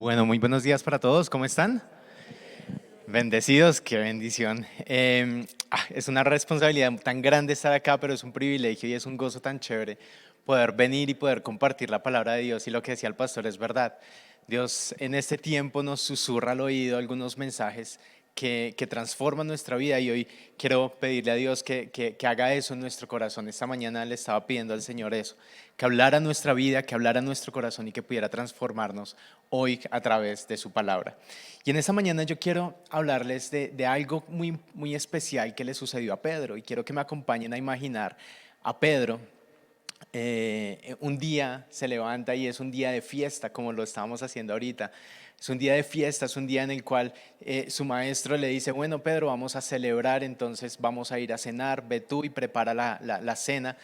Bueno, muy buenos días para todos, ¿cómo están? Bendecidos, qué bendición. Es una responsabilidad tan grande estar acá, pero es un privilegio y es un gozo tan chévere poder venir y poder compartir la palabra de Dios. Y lo que decía el pastor es verdad. Dios en este tiempo nos susurra al oído algunos mensajes que transforman nuestra vida, y hoy quiero pedirle a Dios que haga eso en nuestro corazón. Esta mañana le estaba pidiendo al Señor eso, que hablara nuestra vida, que hablara nuestro corazón y que pudiera transformarnos hoy a través de su palabra. Y en esta mañana yo quiero hablarles de algo muy, muy especial que le sucedió a Pedro, y quiero que me acompañen a imaginar a Pedro. Un día se levanta y es un día de fiesta, como lo estábamos haciendo ahorita. Es un día de fiesta, es un día en el cual su maestro le dice: bueno, Pedro, vamos a celebrar, entonces vamos a ir a cenar, ve tú y prepara la cena.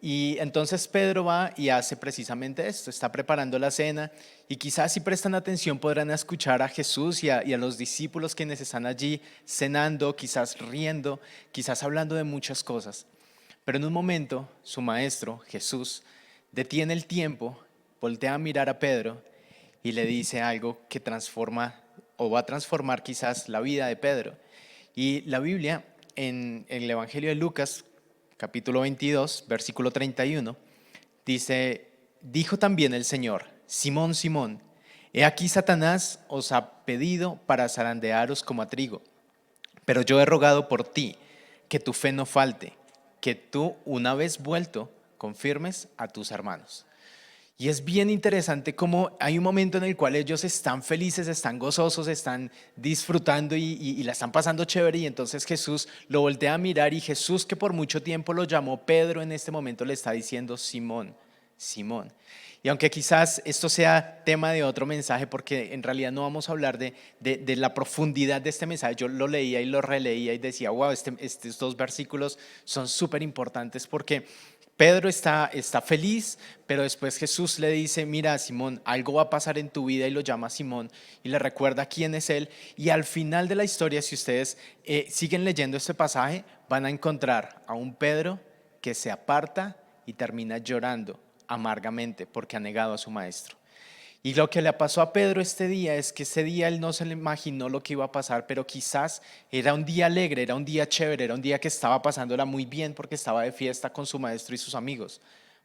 Y entonces Pedro va y hace precisamente esto, está preparando la cena, y quizás si prestan atención podrán escuchar a Jesús y a los discípulos quienes están allí cenando, quizás riendo, quizás hablando de muchas cosas. Pero en un momento su maestro, Jesús, detiene el tiempo, voltea a mirar a Pedro y le dice algo que transforma o va a transformar quizás la vida de Pedro. Y la Biblia, en el Evangelio de Lucas, capítulo 22, versículo 31, dice: dijo también el Señor: Simón, Simón, he aquí Satanás os ha pedido para zarandearos como a trigo, pero yo he rogado por ti, que tu fe no falte, que tú, una vez vuelto, confirmes a tus hermanos. Y es bien interesante cómo hay un momento en el cual ellos están felices, están gozosos, están disfrutando y la están pasando chévere, y entonces Jesús lo voltea a mirar, y Jesús, que por mucho tiempo lo llamó Pedro, en este momento le está diciendo: Simón, Simón. Y aunque quizás esto sea tema de otro mensaje, porque en realidad no vamos a hablar de la profundidad de este mensaje, yo lo leía y lo releía y decía: wow, estos dos versículos son súper importantes, porque Pedro está feliz, pero después Jesús le dice: mira, Simón, algo va a pasar en tu vida, y lo llama Simón y le recuerda quién es él. Y al final de la historia, si ustedes siguen leyendo este pasaje, van a encontrar a un Pedro que se aparta y termina llorando amargamente porque ha negado a su maestro. Y lo que le pasó a Pedro este día es que ese día él no se le imaginó lo que iba a pasar, pero quizás era un día alegre, era un día chévere, era un día que estaba pasándola muy bien porque estaba de fiesta con su maestro y sus amigos.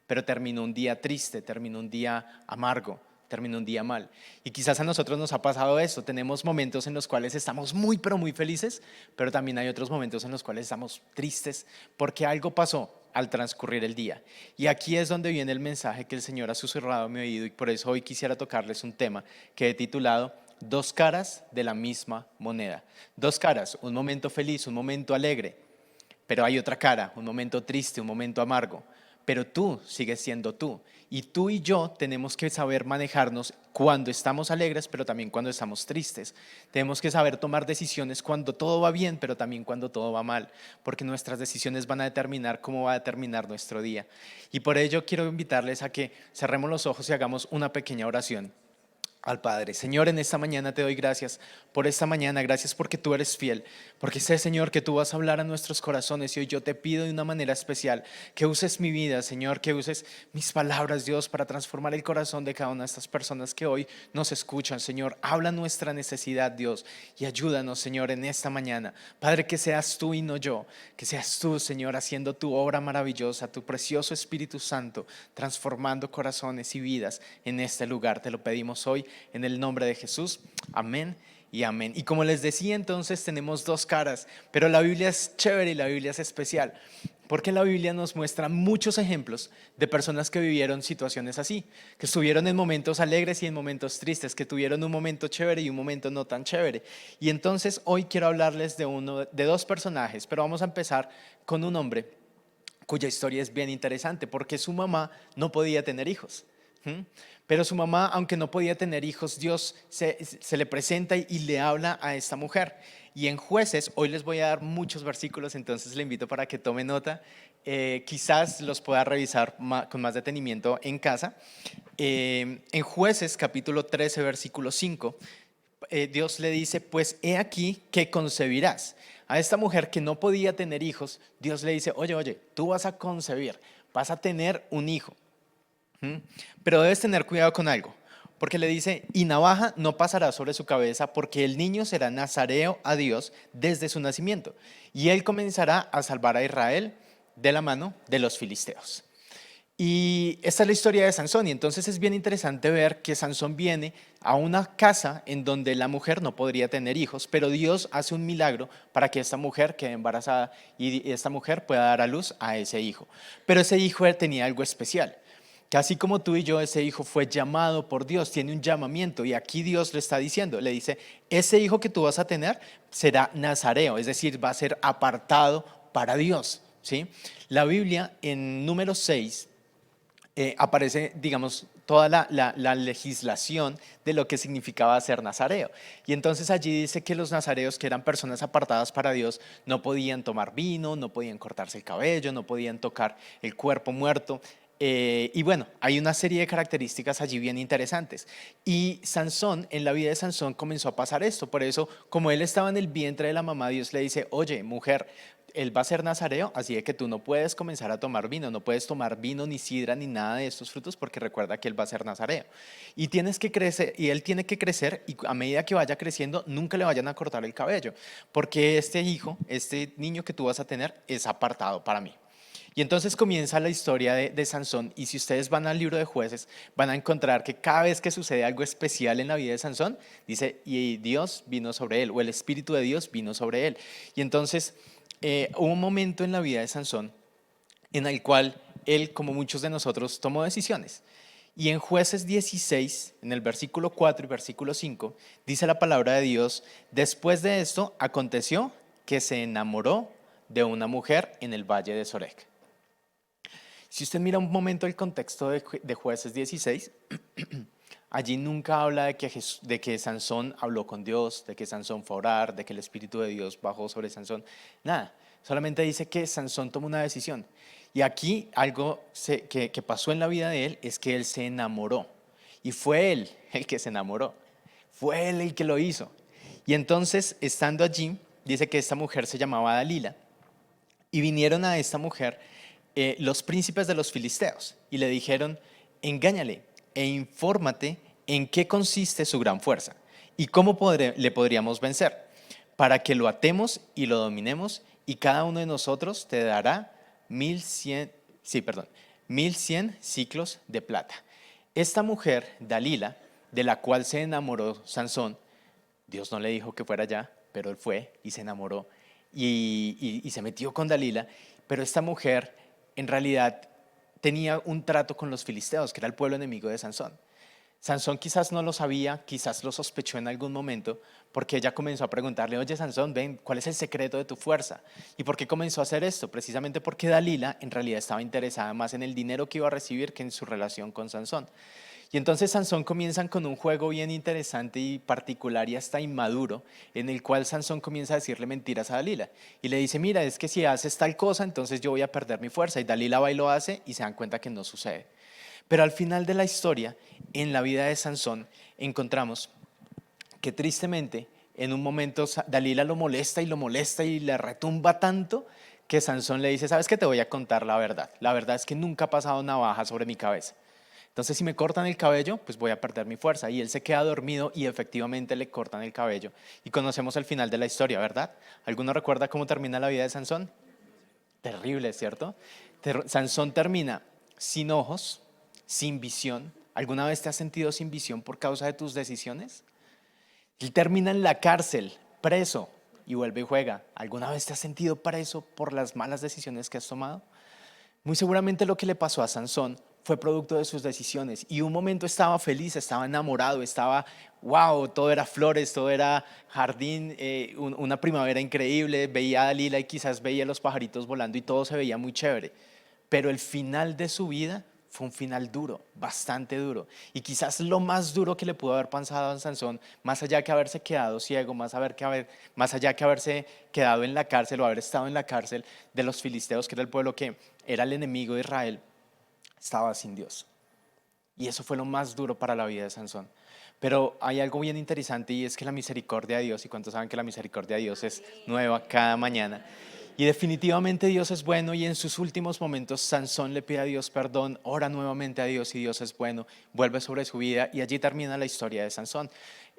Pero terminó un día triste, terminó un día amargo, terminó un día mal. Y quizás a nosotros nos ha pasado eso. Tenemos momentos en los cuales estamos muy, pero muy felices, pero también hay otros momentos en los cuales estamos tristes porque algo pasó al transcurrir el día. Y aquí es donde viene el mensaje que el Señor ha susurrado a mi oído, y por eso hoy quisiera tocarles un tema que he titulado: dos caras de la misma moneda. Dos caras, un momento feliz, un momento alegre, pero hay otra cara, un momento triste, un momento amargo. Pero tú sigues siendo tú. Y tú y yo tenemos que saber manejarnos cuando estamos alegres, pero también cuando estamos tristes. Tenemos que saber tomar decisiones cuando todo va bien, pero también cuando todo va mal, porque nuestras decisiones van a determinar cómo va a terminar nuestro día. Y por ello quiero invitarles a que cerremos los ojos y hagamos una pequeña oración al Padre. Señor, en esta mañana te doy gracias por esta mañana, gracias porque tú eres fiel, porque sé, Señor, que tú vas a hablar a nuestros corazones, y hoy yo te pido de una manera especial que uses mi vida, Señor, que uses mis palabras, Dios, para transformar el corazón de cada una de estas personas que hoy nos escuchan. Señor, habla nuestra necesidad, Dios, y ayúdanos, Señor, en esta mañana. Padre, que seas tú y no yo, que seas tú, Señor, haciendo tu obra maravillosa, tu precioso Espíritu Santo, transformando corazones y vidas en este lugar. Te lo pedimos hoy en el nombre de Jesús. Amén y amén. Y como les decía, entonces tenemos dos caras, pero la Biblia es chévere y la Biblia es especial, porque la Biblia nos muestra muchos ejemplos de personas que vivieron situaciones así, que estuvieron en momentos alegres y en momentos tristes, que tuvieron un momento chévere y un momento no tan chévere. Y entonces hoy quiero hablarles de dos personajes, pero vamos a empezar con un hombre cuya historia es bien interesante, porque su mamá no podía tener hijos. ¿Mm? Pero su mamá, aunque no podía tener hijos, Dios se le presenta y le habla a esta mujer. Y en Jueces, hoy les voy a dar muchos versículos, entonces le invito para que tome nota. Quizás los pueda revisar con más detenimiento en casa. En Jueces capítulo 13, versículo 5, Dios le dice: pues he aquí que concebirás. A esta mujer que no podía tener hijos, Dios le dice: oye, oye, tú vas a concebir, vas a tener un hijo. ¿Mm? Pero debes tener cuidado con algo, porque le dice, y navaja no pasará sobre su cabeza, porque el niño será nazareo a Dios desde su nacimiento, y él comenzará a salvar a Israel de la mano de los filisteos. Y esta es la historia de Sansón, y entonces es bien interesante ver que Sansón viene a una casa en donde la mujer no podría tener hijos, pero Dios hace un milagro para que esta mujer quede embarazada y esta mujer pueda dar a luz a ese hijo. Pero ese hijo tenía algo especial, que así como tú y yo, ese hijo fue llamado por Dios, tiene un llamamiento, y aquí Dios le está diciendo, le dice, ese hijo que tú vas a tener será nazareo, es decir, va a ser apartado para Dios, ¿sí? La Biblia en número 6 aparece, digamos, toda la legislación de lo que significaba ser nazareo. Y entonces allí dice que los nazareos, que eran personas apartadas para Dios, no podían tomar vino, no podían cortarse el cabello, no podían tocar el cuerpo muerto. Y bueno, hay una serie de características allí bien interesantes. Y Sansón, en la vida de Sansón comenzó a pasar esto. Por eso, como él estaba en el vientre de la mamá, Dios le dice, oye, mujer, él va a ser nazareo, así de que tú no puedes comenzar a tomar vino, no puedes tomar vino ni sidra ni nada de estos frutos, porque recuerda que él va a ser nazareo. Y tienes que crecer, y él tiene que crecer, y a medida que vaya creciendo, nunca le vayan a cortar el cabello, porque este hijo, este niño que tú vas a tener, es apartado para mí. Y entonces comienza la historia de Sansón, y si ustedes van al libro de Jueces, van a encontrar que cada vez que sucede algo especial en la vida de Sansón, dice, y Dios vino sobre él, o el Espíritu de Dios vino sobre él. Y entonces hubo un momento en la vida de Sansón en el cual él, como muchos de nosotros, tomó decisiones. Y en Jueces 16, en el versículo 4 y versículo 5, dice la palabra de Dios, después de esto aconteció que se enamoró de una mujer en el valle de Sorek. Si usted mira un momento el contexto de Jueces 16, allí nunca habla de que Sansón habló con Dios, de que Sansón fue a orar, de que el Espíritu de Dios bajó sobre Sansón. Nada, solamente dice que Sansón tomó una decisión. Y aquí algo que pasó en la vida de él es que él se enamoró. Y fue él el que se enamoró. Fue él el que lo hizo. Y entonces, estando allí, dice que esta mujer se llamaba Dalila. Y vinieron a esta mujer los príncipes de los filisteos y le dijeron, engáñale e infórmate en qué consiste su gran fuerza y cómo le podríamos vencer, para que lo atemos y lo dominemos, y cada uno de nosotros te dará 1100, sí, perdón, 1100 ciclos de plata. Esta mujer, Dalila, de la cual se enamoró Sansón, Dios no le dijo que fuera allá, pero él fue y se enamoró y se metió con Dalila, pero esta mujer en realidad tenía un trato con los filisteos, que era el pueblo enemigo de Sansón. Sansón quizás no lo sabía, quizás lo sospechó en algún momento, porque ella comenzó a preguntarle, oye Sansón, ven, ¿cuál es el secreto de tu fuerza? ¿Y por qué comenzó a hacer esto? Precisamente porque Dalila en realidad estaba interesada más en el dinero que iba a recibir que en su relación con Sansón. Y entonces Sansón comienzan con un juego bien interesante y particular y hasta inmaduro, en el cual Sansón comienza a decirle mentiras a Dalila. Y le dice, mira, es que si haces tal cosa, entonces yo voy a perder mi fuerza. Y Dalila va y lo hace y se dan cuenta que no sucede. Pero al final de la historia, en la vida de Sansón, encontramos que tristemente, en un momento Dalila lo molesta y le retumba tanto que Sansón le dice, ¿sabes qué? Te voy a contar la verdad. La verdad es que nunca ha pasado navaja sobre mi cabeza. Entonces, si me cortan el cabello, pues voy a perder mi fuerza. Y él se queda dormido y efectivamente le cortan el cabello. Y conocemos el final de la historia, ¿verdad? ¿Alguno recuerda cómo termina la vida de Sansón? Terrible, ¿cierto? Sansón termina sin ojos, sin visión. ¿Alguna vez te has sentido sin visión por causa de tus decisiones? Él termina en la cárcel, preso, y vuelve y juega. ¿Alguna vez te has sentido preso por las malas decisiones que has tomado? Muy seguramente lo que le pasó a Sansón fue producto de sus decisiones, y un momento estaba feliz, estaba enamorado, estaba, wow, todo era flores, todo era jardín, una primavera increíble, veía a Dalila y quizás veía los pajaritos volando y todo se veía muy chévere, pero el final de su vida fue un final duro, bastante duro, y quizás lo más duro que le pudo haber pasado a Sansón, más allá que haberse quedado ciego, más allá que haberse quedado en la cárcel o haber estado en la cárcel de los filisteos, que era el pueblo que era el enemigo de Israel, estaba sin Dios. Y eso fue lo más duro para la vida de Sansón. Pero hay algo bien interesante, y es que la misericordia de Dios, y cuántos saben que la misericordia de Dios es nueva cada mañana. Y definitivamente Dios es bueno y en sus últimos momentos Sansón le pide a Dios perdón, ora nuevamente a Dios y Dios es bueno, vuelve sobre su vida y allí termina la historia de Sansón.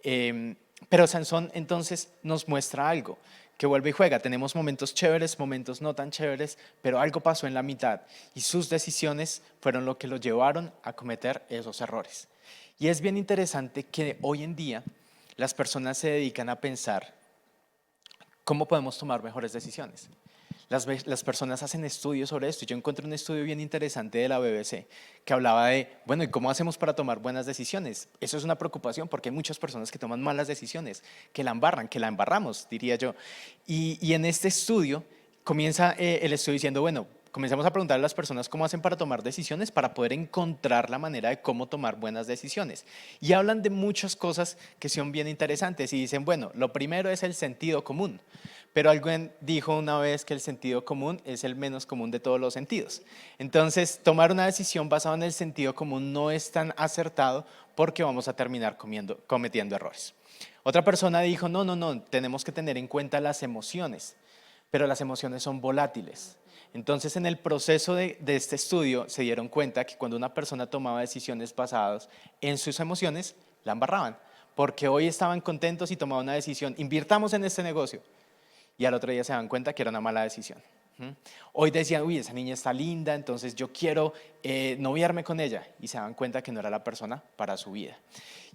Pero Sansón entonces nos muestra algo, que vuelve y juega. Tenemos momentos chéveres, momentos no tan chéveres, pero algo pasó en la mitad y sus decisiones fueron lo que lo llevaron a cometer esos errores. Y es bien interesante que hoy en día las personas se dedican a pensar cómo podemos tomar mejores decisiones. Las personas hacen estudios sobre esto. Yo encontré un estudio bien interesante de la BBC que hablaba de, bueno, ¿y cómo hacemos para tomar buenas decisiones? Eso es una preocupación porque hay muchas personas que toman malas decisiones, que la embarran, que la embarramos, diría yo. Y en este estudio comienza el estudio diciendo, bueno, comencemos a preguntar a las personas cómo hacen para tomar decisiones, para poder encontrar la manera de cómo tomar buenas decisiones. Y hablan de muchas cosas que son bien interesantes y dicen, bueno, lo primero es el sentido común. Pero alguien dijo una vez que el sentido común es el menos común de todos los sentidos. Entonces, tomar una decisión basada en el sentido común no es tan acertado porque vamos a terminar cometiendo errores. Otra persona dijo, no, no, no, tenemos que tener en cuenta las emociones, pero las emociones son volátiles. Entonces, en el proceso de este estudio se dieron cuenta que cuando una persona tomaba decisiones basadas en sus emociones, la embarraban, porque hoy estaban contentos y tomaban una decisión, invirtamos en este negocio, y al otro día se dan cuenta que era una mala decisión. Hoy decían, uy, esa niña está linda, entonces yo quiero noviarme con ella, y se dan cuenta que no era la persona para su vida.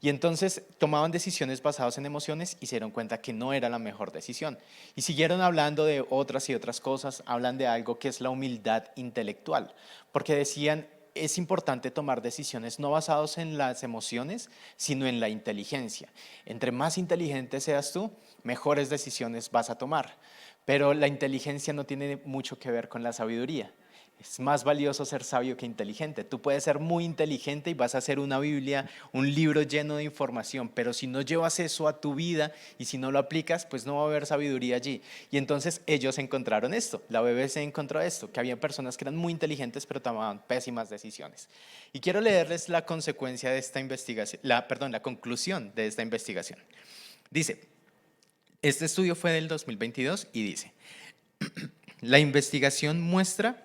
Y entonces tomaban decisiones basadas en emociones y se dieron cuenta que no era la mejor decisión. Y siguieron hablando de otras y otras cosas, hablan de algo que es la humildad intelectual, porque decían, es importante tomar decisiones no basadas en las emociones, sino en la inteligencia. Entre más inteligente seas tú, mejores decisiones vas a tomar. Pero la inteligencia no tiene mucho que ver con la sabiduría. Es más valioso ser sabio que inteligente. Tú puedes ser muy inteligente y vas a hacer una Biblia, un libro lleno de información, pero si no llevas eso a tu vida y si no lo aplicas, pues no va a haber sabiduría allí. Y entonces ellos encontraron esto, la BBC encontró esto, que había personas que eran muy inteligentes pero tomaban pésimas decisiones. Y quiero leerles la consecuencia de esta investigación, la conclusión de esta investigación. Dice, este estudio fue del 2022 y dice, la investigación muestra,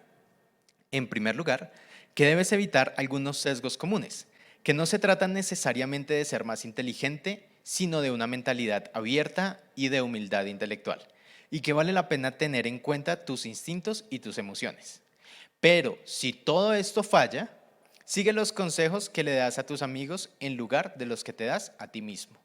en primer lugar, que debes evitar algunos sesgos comunes, que no se trata necesariamente de ser más inteligente, sino de una mentalidad abierta y de humildad intelectual, y que vale la pena tener en cuenta tus instintos y tus emociones. Pero si todo esto falla, sigue los consejos que le das a tus amigos en lugar de los que te das a ti mismo.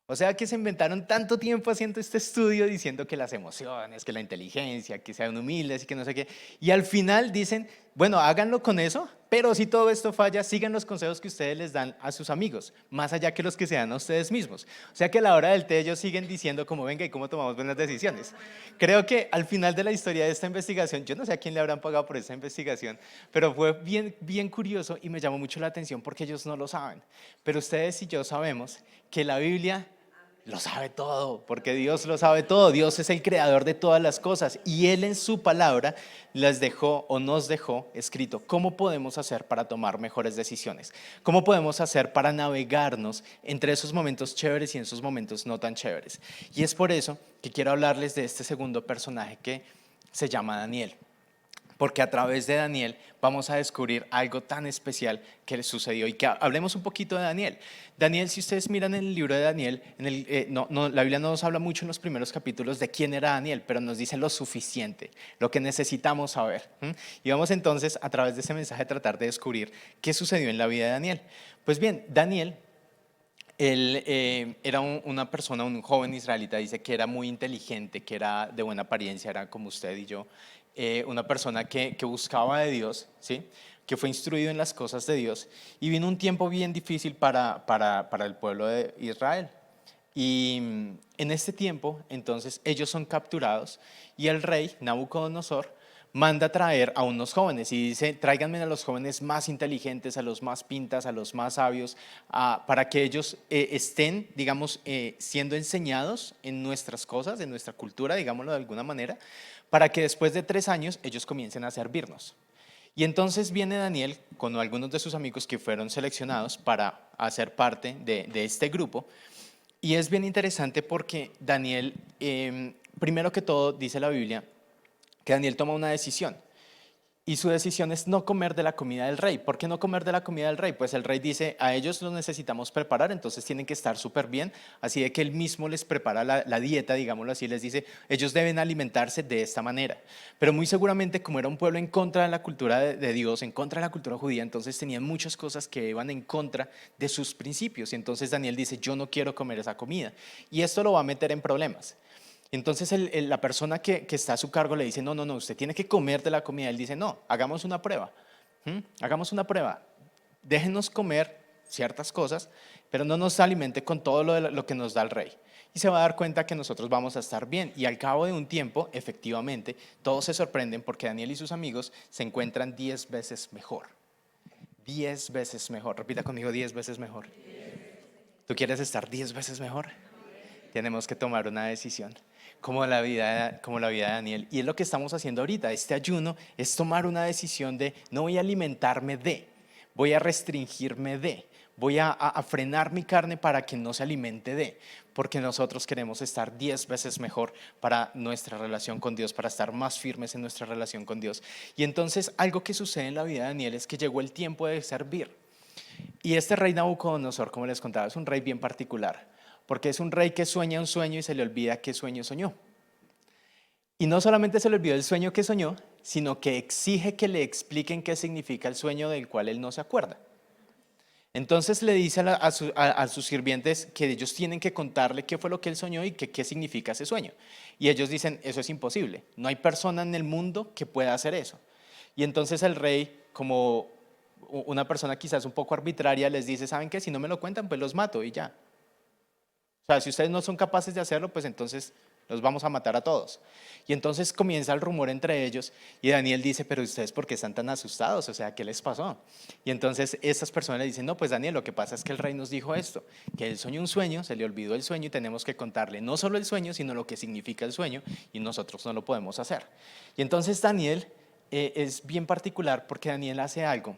O sea que se inventaron tanto tiempo haciendo este estudio diciendo que las emociones, que la inteligencia, que sean humildes y que no sé qué. Y al final dicen, bueno, háganlo con eso, pero si todo esto falla, sigan los consejos que ustedes les dan a sus amigos, más allá que los que se dan a ustedes mismos. O sea que a la hora del té ellos siguen diciendo como venga y cómo tomamos buenas decisiones. Creo que al final de la historia de esta investigación, yo no sé a quién le habrán pagado por esta investigación, pero fue bien, bien curioso y me llamó mucho la atención porque ellos no lo saben. Pero ustedes y yo sabemos que la Biblia lo sabe todo, porque Dios lo sabe todo. Dios es el creador de todas las cosas y Él en su palabra les dejó o nos dejó escrito cómo podemos hacer para tomar mejores decisiones, cómo podemos hacer para navegarnos entre esos momentos chéveres y en esos momentos no tan chéveres. Y es por eso que quiero hablarles de este segundo personaje que se llama Daniel. Porque a través de Daniel vamos a descubrir algo tan especial que le sucedió y que hablemos un poquito de Daniel. Daniel, si ustedes miran en el libro de Daniel, la Biblia no nos habla mucho en los primeros capítulos de quién era Daniel, pero nos dice lo suficiente, lo que necesitamos saber. Y vamos entonces a través de ese mensaje a tratar de descubrir qué sucedió en la vida de Daniel. Pues bien, Daniel, él era una persona, un joven israelita, dice que era muy inteligente, que era de buena apariencia, era como usted y yo, una persona que buscaba de Dios, ¿sí? Que fue instruido en las cosas de Dios y vino un tiempo bien difícil para el pueblo de Israel. Y en este tiempo, entonces, ellos son capturados y el rey Nabucodonosor manda traer a unos jóvenes y dice, tráiganme a los jóvenes más inteligentes, a los más pintas, a los más sabios, para que ellos estén, digamos, siendo enseñados en nuestras cosas, en nuestra cultura, digámoslo de alguna manera, para que después de 3 años ellos comiencen a servirnos. Y entonces viene Daniel con algunos de sus amigos que fueron seleccionados para hacer parte de este grupo Y es bien interesante porque Daniel, primero que todo, dice la Biblia, que Daniel toma una decisión. Y su decisión es no comer de la comida del rey. ¿Por qué no comer de la comida del rey? Pues el rey dice, a ellos los necesitamos preparar, entonces tienen que estar súper bien. Así de que él mismo les prepara la dieta, digámoslo así, les dice, ellos deben alimentarse de esta manera. Pero muy seguramente, como era un pueblo en contra de la cultura de Dios, en contra de la cultura judía, entonces tenían muchas cosas que iban en contra de sus principios. Y entonces Daniel dice, yo no quiero comer esa comida. Y esto lo va a meter en problemas. Entonces la persona que está a su cargo le dice, no, no, no, usted tiene que comer de la comida. Él dice, no, hagamos una prueba. Hagamos una prueba. Déjenos comer ciertas cosas, pero no nos alimente con todo lo que nos da el rey. Y se va a dar cuenta que nosotros vamos a estar bien. Y al cabo de un tiempo, efectivamente, todos se sorprenden porque Daniel y sus amigos se encuentran 10 veces mejor. 10 veces mejor. Repita conmigo, 10 veces mejor. ¿Tú quieres estar 10 veces mejor? Tenemos que tomar una decisión, como la vida de Daniel. Y es lo que estamos haciendo ahorita. Este ayuno es tomar una decisión de no voy a alimentarme de, voy a restringirme de, voy a frenar mi carne para que no se alimente de, porque nosotros queremos estar 10 veces mejor para nuestra relación con Dios, para estar más firmes en nuestra relación con Dios. Y entonces algo que sucede en la vida de Daniel es que llegó el tiempo de servir. Y este rey Nabucodonosor, como les contaba, es un rey bien particular, porque es un rey que sueña un sueño y se le olvida qué sueño soñó. Y no solamente se le olvidó el sueño que soñó, sino que exige que le expliquen qué significa el sueño del cual él no se acuerda. Entonces le dice a sus sirvientes que ellos tienen que contarle qué fue lo que él soñó y qué significa ese sueño. Y ellos dicen, eso es imposible, no hay persona en el mundo que pueda hacer eso. Y entonces el rey, como una persona quizás un poco arbitraria, les dice, ¿saben qué? Si no me lo cuentan, pues los mato y ya. O sea, si ustedes no son capaces de hacerlo, pues entonces los vamos a matar a todos. Y entonces comienza el rumor entre ellos y Daniel dice, pero ustedes ¿por qué están tan asustados? O sea, ¿qué les pasó? Y entonces estas personas le dicen, no, pues Daniel, lo que pasa es que el rey nos dijo esto, que él soñó un sueño, se le olvidó el sueño y tenemos que contarle no solo el sueño, sino lo que significa el sueño y nosotros no lo podemos hacer. Y entonces Daniel es bien particular porque Daniel hace algo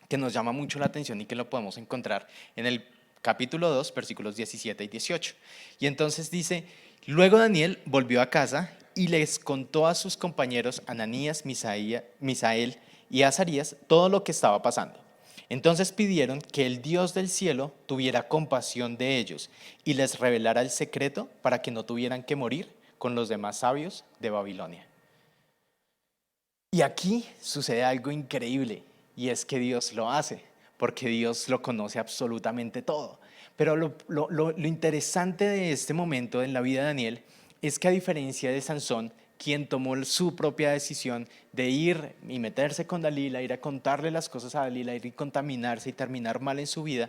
que nos llama mucho la atención y que lo podemos encontrar en el capítulo 2, versículos 17 y 18. Y entonces dice, luego Daniel volvió a casa y les contó a sus compañeros Ananías, Misael y Azarías todo lo que estaba pasando. Entonces pidieron que el Dios del cielo tuviera compasión de ellos y les revelara el secreto para que no tuvieran que morir con los demás sabios de Babilonia. Y aquí sucede algo increíble y es que Dios lo hace, porque Dios lo conoce absolutamente todo. Pero lo interesante de este momento en la vida de Daniel es que a diferencia de Sansón, quien tomó su propia decisión de ir y meterse con Dalila, ir a contarle las cosas a Dalila, ir y contaminarse y terminar mal en su vida,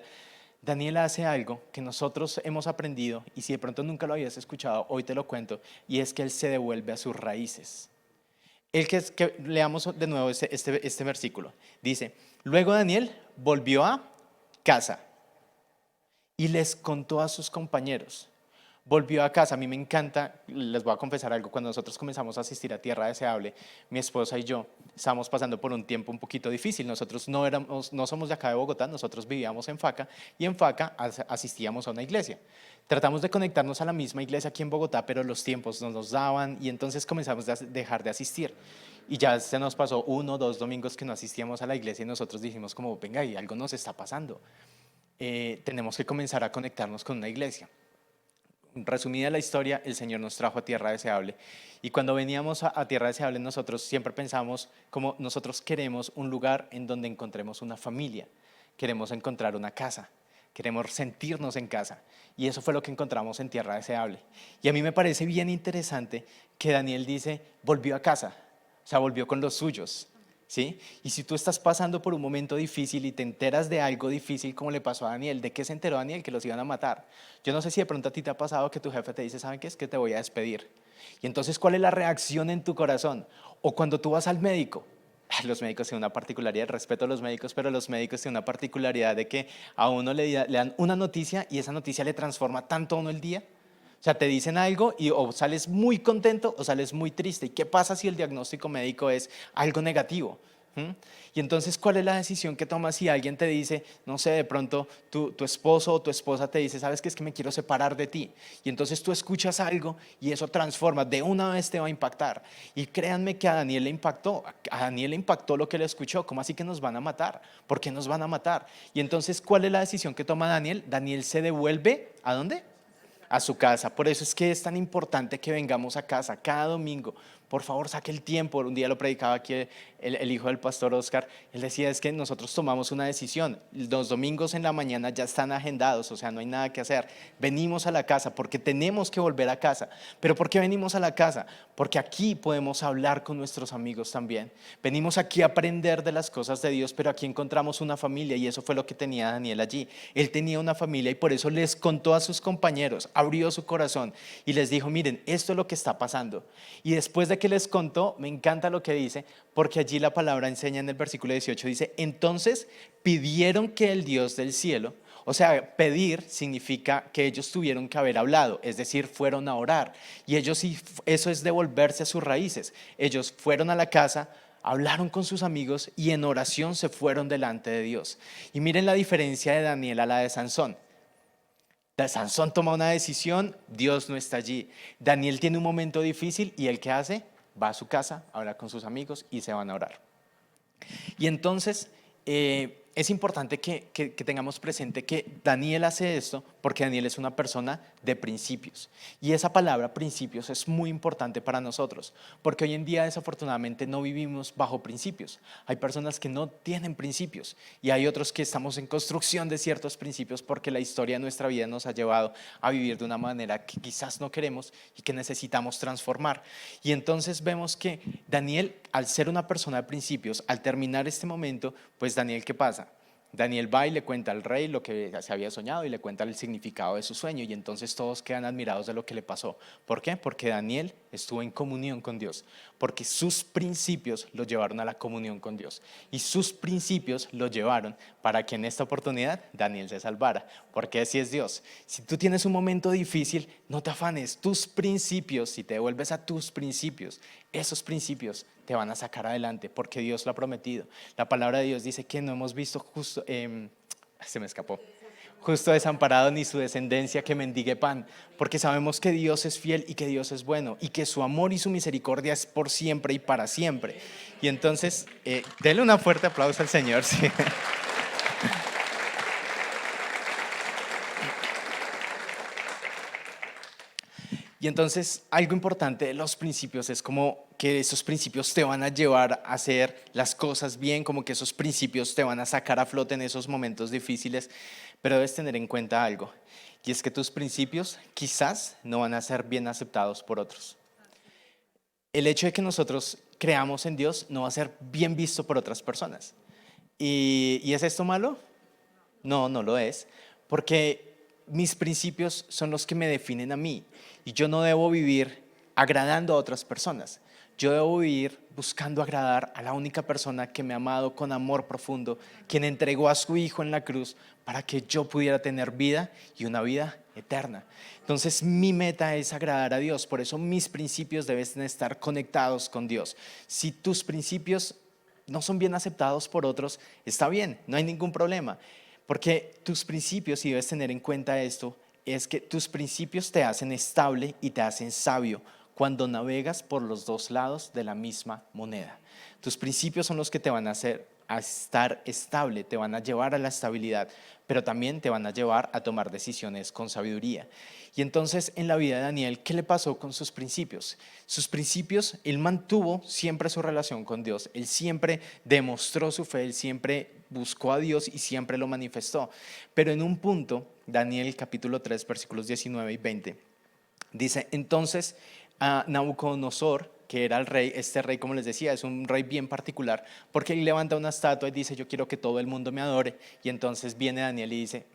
Daniel hace algo que nosotros hemos aprendido y si de pronto nunca lo habías escuchado, hoy te lo cuento, y es que él se devuelve a sus raíces. Leamos de nuevo este versículo. Dice, luego Daniel volvió a casa y les contó a sus compañeros. Volvió a casa, a mí me encanta, les voy a confesar algo, cuando nosotros comenzamos a asistir a Tierra Deseable, mi esposa y yo estábamos pasando por un tiempo un poquito difícil. Nosotros no somos de acá de Bogotá, nosotros vivíamos en Faca y en Faca asistíamos a una iglesia. Tratamos de conectarnos a la misma iglesia aquí en Bogotá, pero los tiempos no nos daban y entonces comenzamos a dejar de asistir. Y ya se nos pasó 1 o 2 domingos que no asistíamos a la iglesia y nosotros dijimos como, venga, y algo nos está pasando. Tenemos que comenzar a conectarnos con una iglesia. Resumida la historia, el Señor nos trajo a Tierra Deseable. Y cuando veníamos a Tierra Deseable, nosotros siempre pensamos como nosotros queremos un lugar en donde encontremos una familia, queremos encontrar una casa, queremos sentirnos en casa. Y eso fue lo que encontramos en Tierra Deseable. Y a mí me parece bien interesante que Daniel dice, volvió a casa, o sea, volvió con los suyos. ¿Sí? Y si tú estás pasando por un momento difícil y te enteras de algo difícil como le pasó a Daniel, ¿de qué se enteró Daniel? Que los iban a matar. Yo no sé si de pronto a ti te ha pasado que tu jefe te dice, ¿saben qué? Es que te voy a despedir. Y entonces, ¿cuál es la reacción en tu corazón? O cuando tú vas al médico. Los médicos tienen una particularidad, respeto a los médicos, pero los médicos tienen una particularidad de que a uno le dan una noticia y esa noticia le transforma tanto a uno el día. O sea, te dicen algo y o sales muy contento o sales muy triste. ¿Y qué pasa si el diagnóstico médico es algo negativo? ¿Mm? Y entonces, ¿cuál es la decisión que tomas si alguien te dice, no sé, de pronto tu esposo o tu esposa te dice, sabes que es que me quiero separar de ti? Y entonces tú escuchas algo y eso transforma, de una vez te va a impactar. Y créanme que a Daniel le impactó, a Daniel le impactó lo que le escuchó. ¿Cómo así que nos van a matar? ¿Por qué nos van a matar? Y entonces, ¿cuál es la decisión que toma Daniel? Daniel se devuelve, ¿a dónde? A su casa. Por eso es que es tan importante que vengamos a casa cada domingo. Por favor, saque el tiempo. Un día lo predicaba aquí el hijo del pastor Oscar. Él decía, es que nosotros tomamos una decisión. Los domingos en la mañana ya están agendados, o sea, no hay nada que hacer. Venimos a la casa porque tenemos que volver a casa. ¿Pero por qué venimos a la casa? Porque aquí podemos hablar con nuestros amigos también. Venimos aquí a aprender de las cosas de Dios, pero aquí encontramos una familia y eso fue lo que tenía Daniel allí. Él tenía una familia y por eso les contó a sus compañeros, abrió su corazón y les dijo, miren, esto es lo que está pasando. Y después de que les contó, me encanta lo que dice, porque allí la palabra enseña en el versículo 18, dice, entonces pidieron que el Dios del cielo, o sea, pedir significa que ellos tuvieron que haber hablado, es decir, fueron a orar. Y ellos, eso es devolverse a sus raíces. Ellos fueron a la casa, hablaron con sus amigos y en oración se fueron delante de Dios. Y miren la diferencia de Daniel a la de Sansón. Sansón toma una decisión, Dios no está allí. Daniel tiene un momento difícil y ¿él qué hace? Va a su casa, habla con sus amigos y se van a orar. Y entonces es importante que tengamos presente que Daniel hace esto porque Daniel es una persona de principios. Y esa palabra principios es muy importante para nosotros, porque hoy en día desafortunadamente no vivimos bajo principios. Hay personas que no tienen principios y hay otros que estamos en construcción de ciertos principios porque la historia de nuestra vida nos ha llevado a vivir de una manera que quizás no queremos y que necesitamos transformar. Y entonces vemos que Daniel, al ser una persona de principios, al terminar este momento, pues Daniel, ¿qué pasa? Daniel va y le cuenta al rey lo que se había soñado y le cuenta el significado de su sueño y entonces todos quedan admirados de lo que le pasó. ¿Por qué? Porque Daniel estuvo en comunión con Dios, porque sus principios lo llevaron a la comunión con Dios y sus principios lo llevaron para que en esta oportunidad Daniel se salvara, porque así es Dios. Si tú tienes un momento difícil, no te afanes, tus principios, si te devuelves a tus principios, esos principios te van a sacar adelante porque Dios lo ha prometido. La palabra de Dios dice que no hemos visto justo, se me escapó, justo desamparado ni su descendencia que mendigue pan, porque sabemos que Dios es fiel y que Dios es bueno y que su amor y su misericordia es por siempre y para siempre. Y entonces, denle un fuerte aplauso al Señor. Sí. Y entonces algo importante de los principios es como que esos principios te van a llevar a hacer las cosas bien, como que esos principios te van a sacar a flote en esos momentos difíciles, pero debes tener en cuenta algo, y es que tus principios quizás no van a ser bien aceptados por otros. El hecho de que nosotros creamos en Dios no va a ser bien visto por otras personas. ¿Y es esto malo? No, no lo es, porque mis principios son los que me definen a mí y yo no debo vivir agradando a otras personas. Yo debo vivir buscando agradar a la única persona que me ha amado con amor profundo, quien entregó a su Hijo en la cruz para que yo pudiera tener vida y una vida eterna. Entonces mi meta es agradar a Dios, por eso mis principios deben estar conectados con Dios. Si tus principios no son bien aceptados por otros, está bien, no hay ningún problema. Porque tus principios, y debes tener en cuenta esto, es que tus principios te hacen estable y te hacen sabio cuando navegas por los dos lados de la misma moneda. Tus principios son los que te van a hacer a estar estable, te van a llevar a la estabilidad, pero también te van a llevar a tomar decisiones con sabiduría. Y entonces en la vida de Daniel, ¿qué le pasó con sus principios? Sus principios, él mantuvo siempre su relación con Dios, él siempre demostró su fe, él siempre buscó a Dios y siempre lo manifestó. Pero en un punto, Daniel capítulo 3, versículos 19 y 20, dice, entonces a Nabucodonosor, que era el rey, este rey, como les decía, es un rey bien particular, porque él levanta una estatua y dice, yo quiero que todo el mundo me adore, y entonces viene Daniel y dice,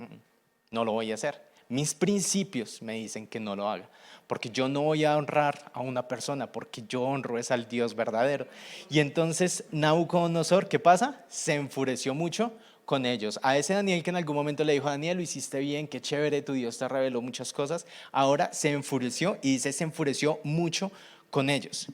no lo voy a hacer. Mis principios me dicen que no lo haga, porque yo no voy a honrar a una persona, porque yo honro es al Dios verdadero. Y entonces Nabucodonosor, ¿qué pasa? Se enfureció mucho con ellos. A ese Daniel que en algún momento le dijo, Daniel, lo hiciste bien, qué chévere, tu Dios te reveló muchas cosas, ahora se enfureció y dice, se enfureció mucho con ellos.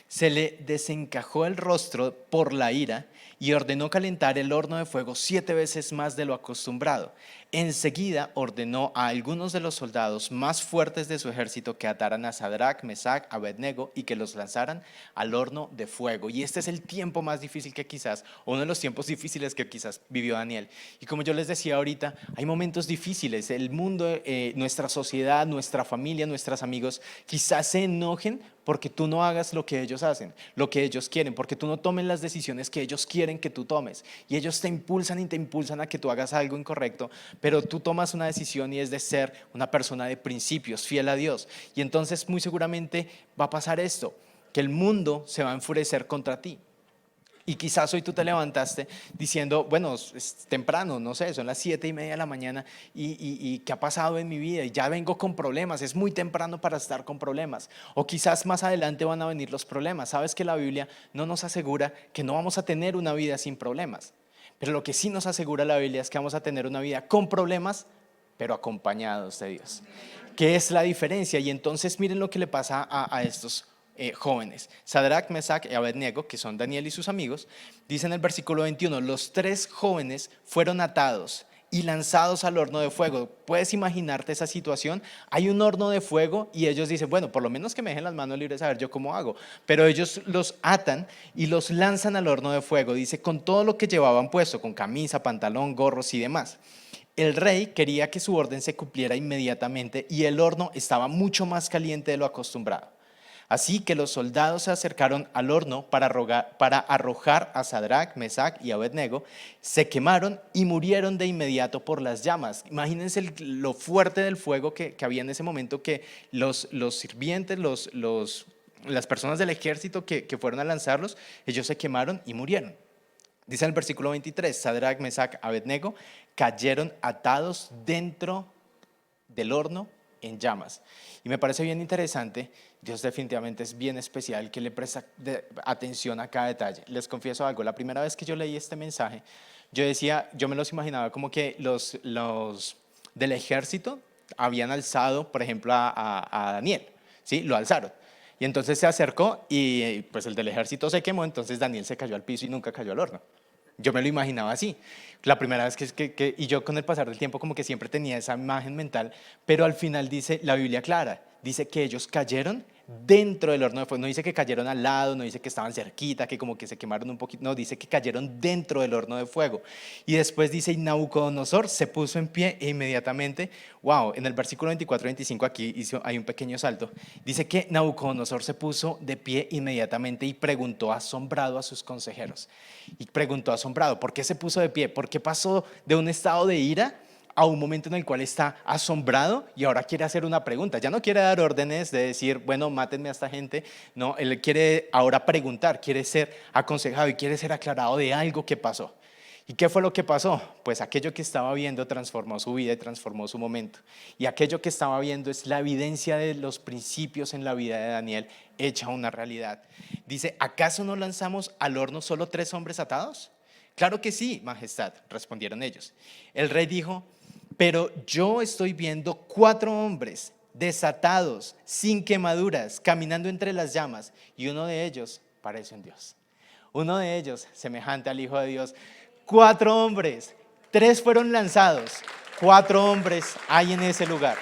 Se le desencajó el rostro por la ira y ordenó calentar el horno de fuego 7 veces más de lo acostumbrado. Enseguida ordenó a algunos de los soldados más fuertes de su ejército que ataran a Sadrach, Mesach, Abednego y que los lanzaran al horno de fuego. Y este es el tiempo más difícil que quizás, o uno de los tiempos difíciles que quizás vivió Daniel. Y como yo les decía ahorita, hay momentos difíciles. El mundo, nuestra sociedad, nuestra familia, nuestros amigos quizás se enojen porque tú no hagas lo que ellos hacen, lo que ellos quieren, porque tú no tomes las decisiones que ellos quieren que tú tomes. Y ellos te impulsan y te impulsan a que tú hagas algo incorrecto, pero tú tomas una decisión y es de ser una persona de principios, fiel a Dios. Y entonces muy seguramente va a pasar esto, que el mundo se va a enfurecer contra ti. Y quizás hoy tú te levantaste diciendo, bueno, es temprano, no sé, son las 7:30 de la mañana y ¿qué ha pasado en mi vida? Y ya vengo con problemas, es muy temprano para estar con problemas. O quizás más adelante van a venir los problemas. Sabes que la Biblia no nos asegura que no vamos a tener una vida sin problemas. Pero lo que sí nos asegura la Biblia es que vamos a tener una vida con problemas, pero acompañados de Dios. ¿Qué es la diferencia? Y entonces miren lo que le pasa a estos jóvenes. Sadrach, Mesach y Abednego, que son Daniel y sus amigos, dice en el versículo 21, los 3 jóvenes fueron atados y lanzados al horno de fuego. ¿Puedes imaginarte esa situación? Hay un horno de fuego y ellos dicen, bueno, por lo menos que me dejen las manos libres a ver yo cómo hago. Pero ellos los atan y los lanzan al horno de fuego, dice, con todo lo que llevaban puesto, con camisa, pantalón, gorros y demás. El rey quería que su orden se cumpliera inmediatamente y el horno estaba mucho más caliente de lo acostumbrado. Así que los soldados se acercaron al horno para arrojar a Sadrach, Mesach y Abednego, se quemaron y murieron de inmediato por las llamas. Imagínense lo fuerte del fuego que había en ese momento, que los sirvientes, las personas del ejército que fueron a lanzarlos, ellos se quemaron y murieron. Dice en el versículo 23, Sadrach, Mesach, Abednego cayeron atados dentro del horno en llamas. Y me parece bien interesante, Dios definitivamente es bien especial, que le presta atención a cada detalle. Les confieso algo, la primera vez que yo leí este mensaje, yo me los imaginaba como que los del ejército habían alzado, por ejemplo, a Daniel, ¿sí? Lo alzaron. Y entonces se acercó y pues el del ejército se quemó, entonces Daniel se cayó al piso y nunca cayó al horno. Yo me lo imaginaba así. La primera vez y yo con el pasar del tiempo como que siempre tenía esa imagen mental, pero al final dice la Biblia clara, dice que ellos cayeron dentro del horno de fuego. No dice que cayeron al lado, no dice que estaban cerquita, que como que se quemaron un poquito, no, dice que cayeron dentro del horno de fuego. Y después dice, y Nabucodonosor se puso en pie e inmediatamente, wow, en el versículo 24-25 aquí hay un pequeño salto, dice que Nabucodonosor se puso de pie inmediatamente y preguntó asombrado a sus consejeros. Y preguntó asombrado, ¿por qué se puso de pie? ¿Por qué pasó de un estado de ira a un momento en el cual está asombrado y ahora quiere hacer una pregunta? Ya no quiere dar órdenes de decir, bueno, mátenme a esta gente. No, él quiere ahora preguntar, quiere ser aconsejado y quiere ser aclarado de algo que pasó. ¿Y qué fue lo que pasó? Pues aquello que estaba viendo transformó su vida y transformó su momento. Y aquello que estaba viendo es la evidencia de los principios en la vida de Daniel hecha una realidad. Dice, ¿acaso no lanzamos al horno solo 3 hombres atados? Claro que sí, majestad, respondieron ellos. El rey dijo, pero yo estoy viendo 4 hombres desatados, sin quemaduras, caminando entre las llamas, y uno de ellos parece un Dios. Uno de ellos semejante al Hijo de Dios. 4 hombres, 3 fueron lanzados, 4 hombres hay en ese lugar.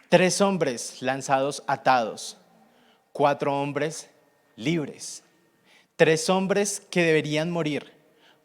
3 hombres lanzados atados, 4 hombres libres. 3 hombres que deberían morir,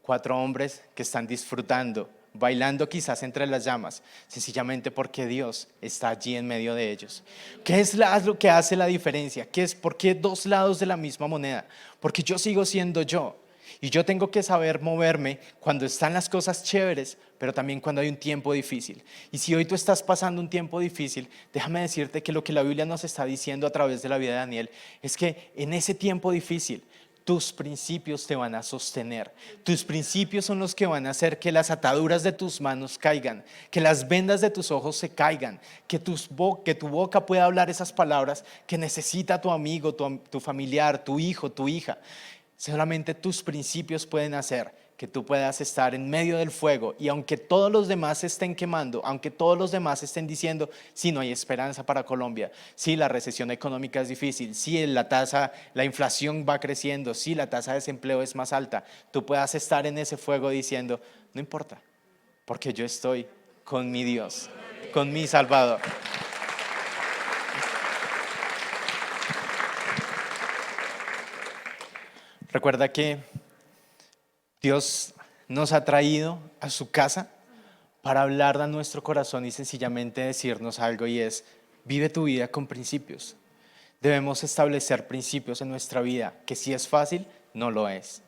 4 hombres que están disfrutando, bailando quizás entre las llamas, sencillamente porque Dios está allí en medio de ellos. ¿Qué es lo que hace la diferencia? ¿Por qué 2 lados de la misma moneda? Porque yo sigo siendo yo. Y yo tengo que saber moverme cuando están las cosas chéveres, pero también cuando hay un tiempo difícil. Y si hoy tú estás pasando un tiempo difícil, déjame decirte que lo que la Biblia nos está diciendo a través de la vida de Daniel es que en ese tiempo difícil, tus principios te van a sostener. Tus principios son los que van a hacer que las ataduras de tus manos caigan, que las vendas de tus ojos se caigan, que tu boca pueda hablar esas palabras que necesita tu amigo, tu familiar, tu hijo, tu hija. Solamente tus principios pueden hacer que tú puedas estar en medio del fuego y aunque todos los demás se estén quemando, aunque todos los demás estén diciendo, sí, no hay esperanza para Colombia, sí, la recesión económica es difícil, sí, la inflación va creciendo, sí, la tasa de desempleo es más alta, tú puedas estar en ese fuego diciendo, no importa, porque yo estoy con mi Dios, con mi Salvador. Recuerda que Dios nos ha traído a su casa para hablar a nuestro corazón y sencillamente decirnos algo, y es: vive tu vida con principios. Debemos establecer principios en nuestra vida, que si es fácil, no lo es.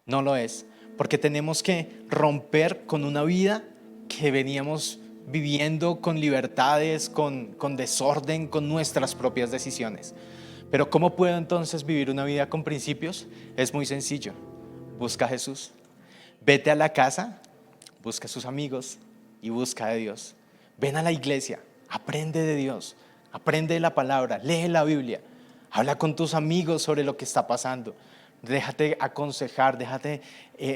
No lo es, porque tenemos que romper con una vida que veníamos viviendo con libertades, con desorden, con nuestras propias decisiones. Pero ¿cómo puedo entonces vivir una vida con principios? Es muy sencillo. Busca a Jesús. Vete a la casa, busca a sus amigos y busca a Dios. Ven a la iglesia, aprende de Dios, aprende de la palabra, lee la Biblia, habla con tus amigos sobre lo que está pasando. Déjate aconsejar, déjate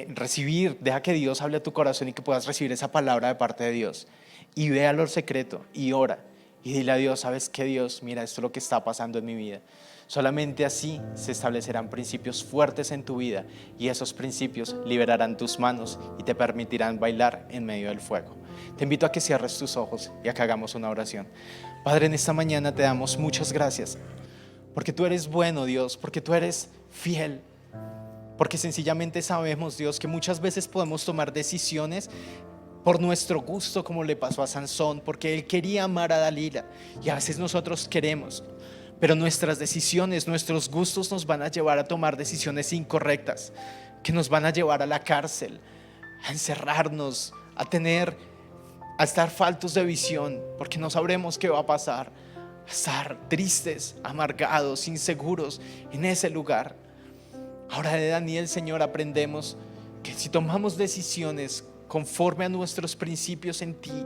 recibir, deja que Dios hable a tu corazón y que puedas recibir esa palabra de parte de Dios. Y ve a lo secreto y ora y dile a Dios: ¿sabes qué, Dios? Mira, esto es lo que está pasando en mi vida. Solamente así se establecerán principios fuertes en tu vida y esos principios liberarán tus manos y te permitirán bailar en medio del fuego. Te invito a que cierres tus ojos y a que hagamos una oración. Padre, en esta mañana te damos muchas gracias porque tú eres bueno, Dios, porque tú eres fiel, porque sencillamente sabemos, Dios, que muchas veces podemos tomar decisiones por nuestro gusto, como le pasó a Sansón, porque él quería amar a Dalila y a veces nosotros queremos, pero nuestras decisiones, nuestros gustos nos van a llevar a tomar decisiones incorrectas, que nos van a llevar a la cárcel, a encerrarnos, a estar faltos de visión, porque no sabremos qué va a pasar, a estar tristes, amargados, inseguros en ese lugar. Ahora de Daniel, Señor, aprendemos que si tomamos decisiones conforme a nuestros principios en ti,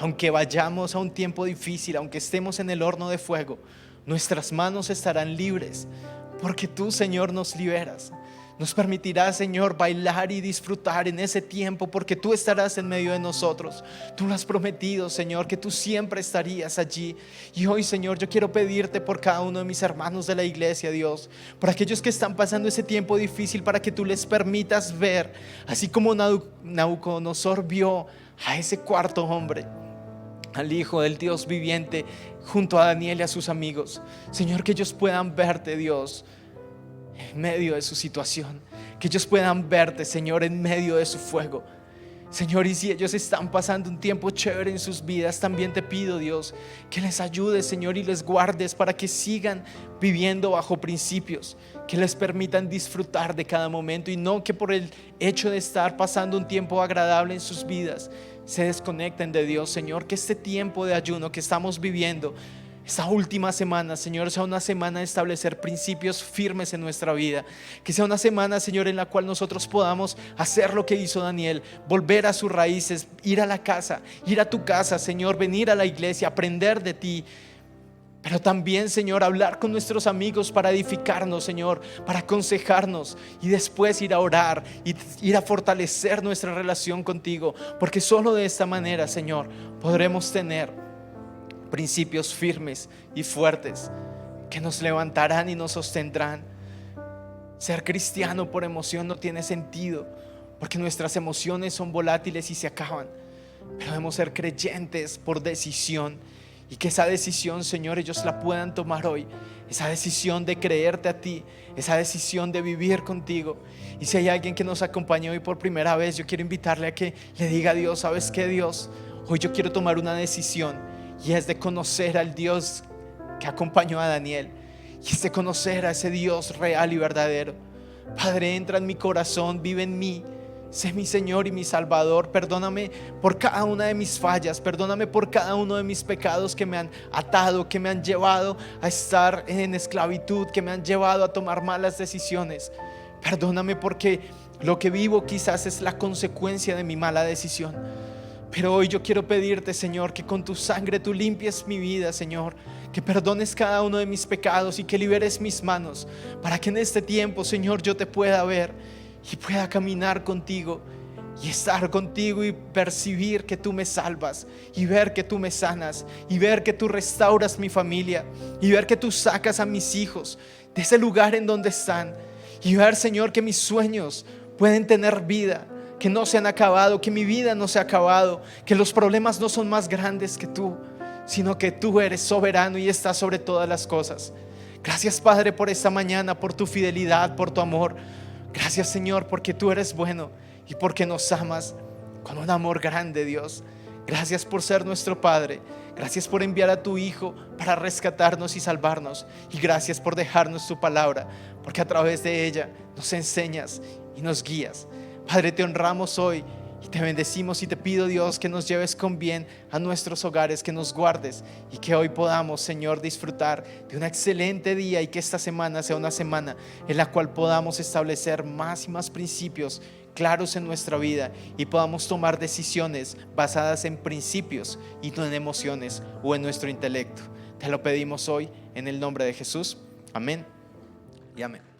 aunque vayamos a un tiempo difícil, aunque estemos en el horno de fuego, nuestras manos estarán libres, porque tú, Señor, nos liberas. Nos permitirás, Señor, bailar y disfrutar en ese tiempo, porque tú estarás en medio de nosotros. Tú lo has prometido, Señor, que tú siempre estarías allí. Y hoy, Señor, yo quiero pedirte por cada uno de mis hermanos de la iglesia, Dios, por aquellos que están pasando ese tiempo difícil, para que tú les permitas ver, así como Nabucodonosor vio a ese cuarto hombre, al Hijo del Dios viviente, junto a Daniel y a sus amigos. Señor, que ellos puedan verte, Dios, en medio de su situación, que ellos puedan verte, Señor, en medio de su fuego. Señor, y si ellos están pasando un tiempo chévere en sus vidas, también te pido, Dios, que les ayudes, Señor, y les guardes para que sigan viviendo bajo principios, que les permitan disfrutar de cada momento, y no que por el hecho de estar pasando un tiempo agradable en sus vidas se desconecten de Dios. Señor, que este tiempo de ayuno que estamos viviendo, esta última semana, Señor, sea una semana de establecer principios firmes en nuestra vida. Que sea una semana, Señor, en la cual nosotros podamos hacer lo que hizo Daniel, volver a sus raíces, ir a la casa, ir a tu casa, Señor, venir a la iglesia, aprender de ti. Pero también, Señor, hablar con nuestros amigos para edificarnos, Señor, para aconsejarnos, y después ir a orar y ir a fortalecer nuestra relación contigo. Porque solo de esta manera, Señor, podremos tener principios firmes y fuertes que nos levantarán y nos sostendrán. Ser cristiano por emoción no tiene sentido, porque nuestras emociones son volátiles y se acaban. Pero debemos ser creyentes por decisión, y que esa decisión, Señor, ellos la puedan tomar hoy. Esa decisión de creerte a ti, esa decisión de vivir contigo. Y si hay alguien que nos acompaña hoy por primera vez, yo quiero invitarle a que le diga a Dios: ¿sabes qué, Dios? Hoy yo quiero tomar una decisión, y es de conocer al Dios que acompañó a Daniel, y es de conocer a ese Dios real y verdadero. Padre, entra en mi corazón, vive en mí, sé mi Señor y mi Salvador. Perdóname por cada una de mis fallas, perdóname por cada uno de mis pecados que me han atado, que me han llevado a estar en esclavitud, que me han llevado a tomar malas decisiones. Perdóname porque lo que vivo quizás es la consecuencia de mi mala decisión. Pero hoy yo quiero pedirte, Señor, que con tu sangre tú limpies mi vida, Señor, que perdones cada uno de mis pecados y que liberes mis manos, para que en este tiempo, Señor, yo te pueda ver y pueda caminar contigo y estar contigo y percibir que tú me salvas y ver que tú me sanas y ver que tú restauras mi familia y ver que tú sacas a mis hijos de ese lugar en donde están y ver, Señor, que mis sueños pueden tener vida, que no se han acabado, que mi vida no se ha acabado, que los problemas no son más grandes que tú, sino que tú eres soberano y estás sobre todas las cosas. Gracias, Padre, por esta mañana, por tu fidelidad, por tu amor. Gracias, Señor, porque tú eres bueno y porque nos amas con un amor grande, Dios. Gracias por ser nuestro Padre. Gracias por enviar a tu Hijo para rescatarnos y salvarnos. Y gracias por dejarnos tu palabra, porque a través de ella nos enseñas y nos guías. Padre, te honramos hoy y te bendecimos y te pido, Dios, que nos lleves con bien a nuestros hogares, que nos guardes y que hoy podamos, Señor, disfrutar de un excelente día y que esta semana sea una semana en la cual podamos establecer más y más principios claros en nuestra vida y podamos tomar decisiones basadas en principios y no en emociones o en nuestro intelecto. Te lo pedimos hoy en el nombre de Jesús. Amén y amén.